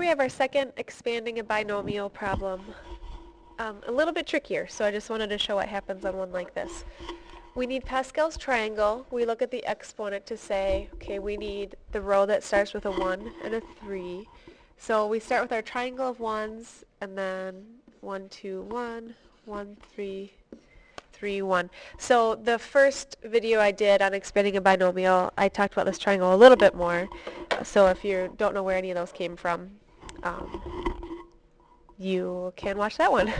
we have our second expanding a binomial problem. A little bit trickier, so I just wanted to show what happens on one like this. We need Pascal's triangle. We look at the exponent to say, okay, we need the row that starts with a 1 and a 3. So we start with our triangle of 1s, and then 1, 2, 1, 1, 3, 3, 1. So the first video I did on expanding a binomial, I talked about this triangle a little bit more. So if you don't know where any of those came from, you can watch that one.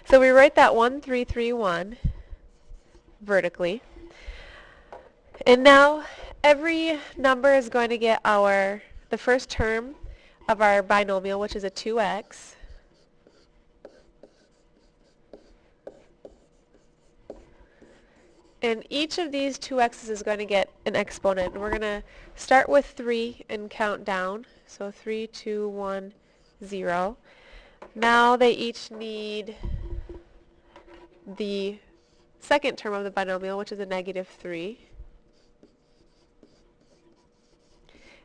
So we write that 1, 3, 3, 1 vertically. And now every number is going to get the first term of our binomial, which is a 2x. And each of these 2x's is going to get an exponent. And we're going to start with 3 and count down. So 3, 2, 1, 0. Now they each need the second term of the binomial, which is a negative 3.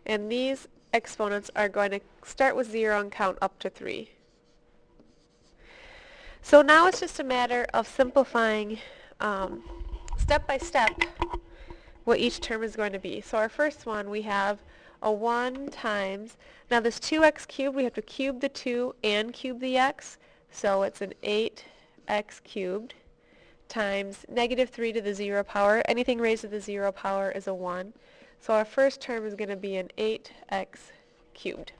And these exponents are going to start with 0 and count up to 3. So now it's just a matter of simplifying step by step what each term is going to be. So our first one, we have a 1 times, now this 2x cubed, we have to cube the 2 and cube the x, so it's an 8x cubed times negative 3 to the 0 power. Anything raised to the 0 power is a 1. So our first term is going to be an 8x cubed.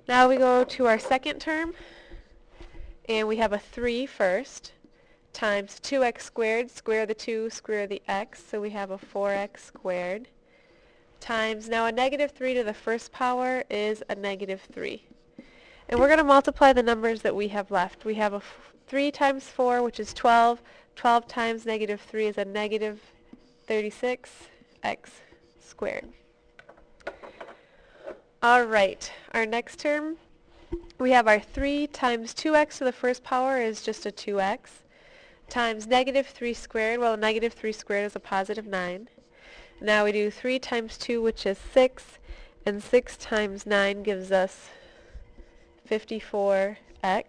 Now we go to our second term, and we have a 3 first, times 2x squared, square the 2, square the x, so we have a 4x squared, times, now a negative 3 to the first power is a negative 3. And we're going to multiply the numbers that we have left. We have a 3 times 4, which is 12. 12 times negative 3 is a negative 36x squared. Alright, our next term, we have our 3 times 2x to the first power is just a 2x, times negative 3 squared. Well, negative 3 squared is a positive 9. Now we do 3 times 2, which is 6, and 6 times 9 gives us 54x.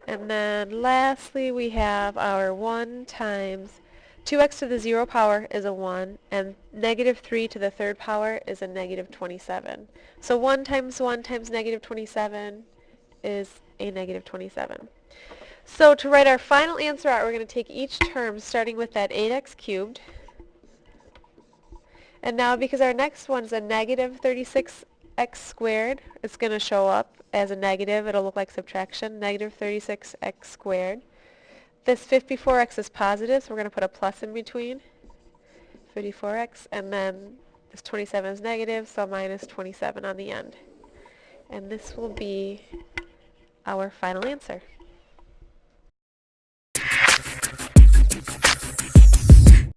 And then lastly, we have our 1 times 2x to the 0 power is a 1, and negative 3 to the third power is a negative 27. So 1 times negative 27 is a negative 27. So to write our final answer out, we're going to take each term starting with that 8x cubed. And now because our next one is a negative 36x squared, it's going to show up as a negative. It'll look like subtraction, negative 36x squared. This 54x is positive, so we're going to put a plus in between, 54x, and then this 27 is negative, so minus 27 on the end. And this will be our final answer.